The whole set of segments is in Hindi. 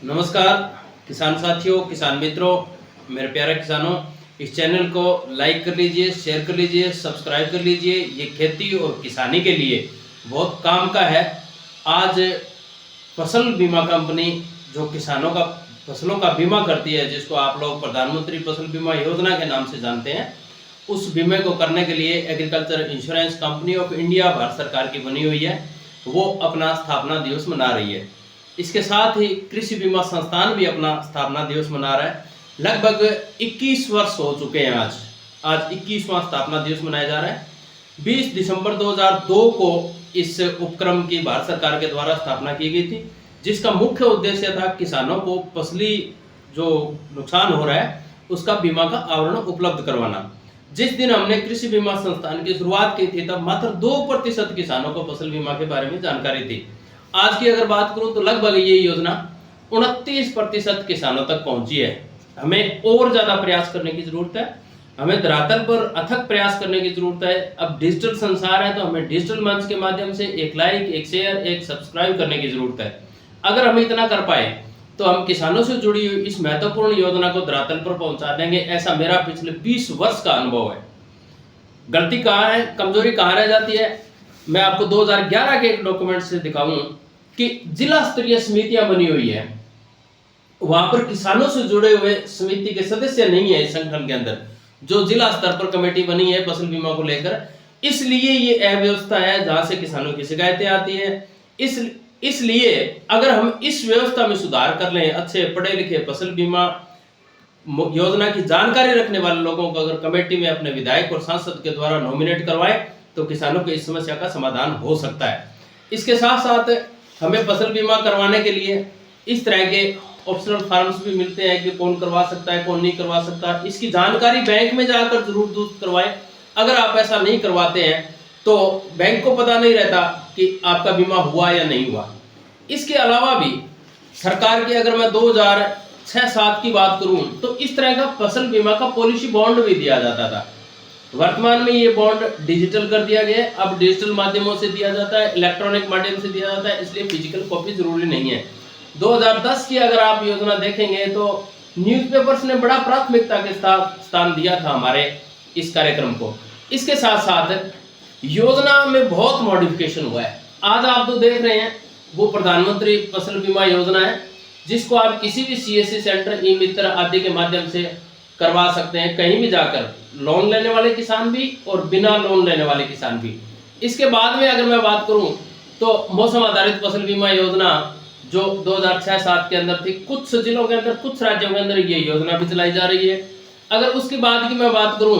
नमस्कार किसान साथियों, किसान मित्रों, मेरे प्यारे किसानों, इस चैनल को लाइक कर लीजिए, शेयर कर लीजिए, सब्सक्राइब कर लीजिए। ये खेती और किसानी के लिए बहुत काम का है। आज फसल बीमा कंपनी जो किसानों का फसलों का बीमा करती है, जिसको आप लोग प्रधानमंत्री फसल बीमा योजना के नाम से जानते हैं, उस बीमे को करने के लिए agriculture insurance company of India Bharat सरकार की बनी हुई है, वो अपना स्थापना दिवस मना रही है। इसके साथ ही कृषि बीमा संस्थान भी अपना स्थापना दिवस मना रहा है। लगभग 21 वर्ष हो चुके हैं। आज 21वां स्थापना दिवस मनाया जा रहा है। 20 दिसंबर 2002 को इस उपक्रम की भारत सरकार के द्वारा स्थापना की गई थी, जिसका मुख्य उद्देश्य था किसानों को फसली जो नुकसान हो रहा है उसका बीमा का आवरण उपलब्ध करवाना। जिस दिन हमने कृषि बीमा संस्थान की शुरुआत की थी, तब मात्र 2% किसानों को फसल बीमा के बारे में जानकारी थी। आज की अगर बात करूं तो लगभग ये योजना 29% किसानों तक पहुंची है। हमें और ज्यादा प्रयास करने की जरूरत है। हमें धरातल पर अथक प्रयास करने की जरूरत है। अब डिजिटल संसार है, तो हमें डिजिटल मंच के माध्यम से एक लाइक, एक शेयर, एक सब्सक्राइब करने की जरूरत है। अगर हम इतना कर पाए तो हम किसानों से जुड़ी हुई इस महत्वपूर्ण योजना को धरातल पर पहुंचा देंगे। ऐसा मेरा पिछले 20 वर्ष का अनुभव है। गलती कहाँ है, कमजोरी कहाँ रह जाती है, मैं आपको 2011 के एक डॉक्यूमेंट से दिखाऊं कि जिला स्तरीय समितियां बनी हुई है। वहां पर किसानों से जुड़े हुए समिति के सदस्य नहीं है। इस संगठन के अंदर जो जिला स्तर पर कमेटी बनी है फसल बीमा को लेकर, इसलिए ये अव्यवस्था है जहां से किसानों की शिकायतें आती है। इसलिए अगर हम इस व्यवस्था में सुधार कर लें, अच्छे पढ़े लिखे फसल बीमा योजना की जानकारी रखने वाले लोगों को अगर कमेटी में अपने विधायक और सांसद के द्वारा नॉमिनेट करवाएं, तो किसानों की इस समस्या का समाधान हो सकता है। इसके साथ साथ हमें फसल बीमा करवाने के लिए इस तरह के ऑप्शनल फॉर्म्स भी मिलते हैं कि कौन करवा सकता है, कौन नहीं करवा सकता। इसकी जानकारी बैंक में जाकर जरूर दुरुस्त करवाएं। अगर आप ऐसा नहीं करवाते हैं तो बैंक को पता नहीं रहता कि आपका बीमा हुआ या नहीं हुआ। इसके अलावा भी सरकार की अगर मैं 2006-07 की बात करूं तो इस तरह का फसल बीमा का पॉलिसी बॉन्ड भी दिया जाता था। वर्तमान में ये बॉन्ड डिजिटल कर दिया गया है। अब डिजिटल माध्यमों से दिया जाता है, इलेक्ट्रॉनिक माध्यम से दिया जाता है, इसलिए फिजिकल कॉपी जरूरी नहीं है। 2010 की अगर आप योजना देखेंगे तो न्यूज़पेपर्स ने बड़ा प्राथमिकता के स्थान दिया था हमारे इस कार्यक्रम को। इसके साथ साथ योजना में बहुत मॉडिफिकेशन हुआ है। आज आप तो देख रहे हैं वो प्रधानमंत्री फसल बीमा योजना है, जिसको आप किसी भी CSC सेंटर, ई मित्र आदि के माध्यम से करवा सकते हैं, कहीं भी जाकर, लोन लेने वाले किसान भी और बिना लोन लेने वाले किसान भी। इसके बाद में अगर मैं बात करूं तो मौसम आधारित फसल बीमा योजना जो 2006-07 के अंदर थी, कुछ जिलों के अंदर, कुछ राज्यों के अंदर ये योजना भी चलाई जा रही है। अगर उसके बाद की मैं बात करूं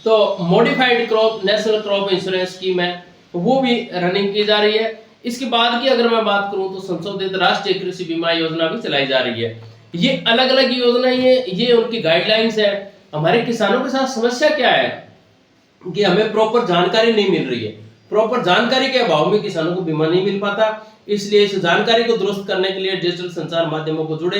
तो modified crop national crop insurance scheme है, वो भी रनिंग की जा रही है। इसके बाद की अगर मैं बात करूं तो संशोधित राष्ट्रीय कृषि बीमा योजना भी चलाई जा रही है। ये अलग अलग योजनाएं हैं, ये उनकी गाइडलाइंस है। हमारे किसानों के साथ समस्या क्या है कि हमें प्रॉपर जानकारी नहीं मिल रही है। प्रॉपर जानकारी के अभाव में किसानों को बीमा नहीं मिल पाता। इसलिए इस जानकारी को दुरुस्त करने के लिए डिजिटल संचार माध्यमों को जुड़े।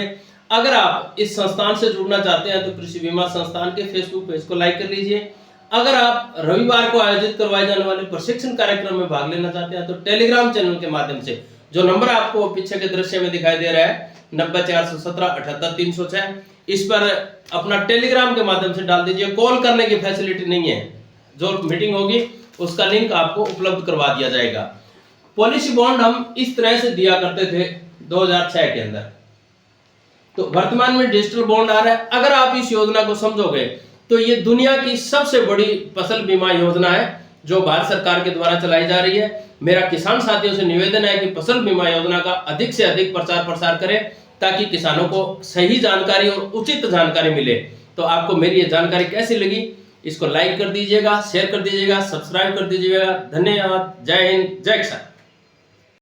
अगर आप इस संस्थान से जुड़ना चाहते हैं तो कृषि बीमा संस्थान के फेसबुक पेज को लाइक कर लीजिए। अगर आप रविवार को आयोजित करवाए जाने वाले प्रशिक्षण कार्यक्रम में भाग लेना चाहते हैं तो टेलीग्राम चैनल के माध्यम से, जो नंबर आपको पीछे के दृश्य में दिखाई दे रहा है 90-417-78-306, इस पर अपना टेलीग्राम के माध्यम से डाल दीजिए। कॉल करने की फैसिलिटी नहीं है। जो मीटिंग होगी उसका लिंक आपको उपलब्ध करवा दिया जाएगा। पॉलिसी बॉन्ड हम इस तरह से दिया करते थे 2006 के अंदर, तो वर्तमान में डिजिटल बॉन्ड आ रहा है। अगर आप इस योजना को समझोगे तो ये दुनिया की सबसे बड़ी फसल बीमा योजना है जो भारत सरकार के द्वारा चलाई जा रही है। मेरा किसान साथियों से निवेदन है कि फसल बीमा योजना का अधिक से अधिक प्रचार प्रसार करें, ताकि किसानों को सही जानकारी और उचित जानकारी मिले। तो आपको मेरी ये जानकारी कैसी लगी, इसको लाइक कर दीजिएगा, शेयर कर दीजिएगा, सब्सक्राइब कर दीजिएगा। धन्यवाद। जय हिंद, जय किसान।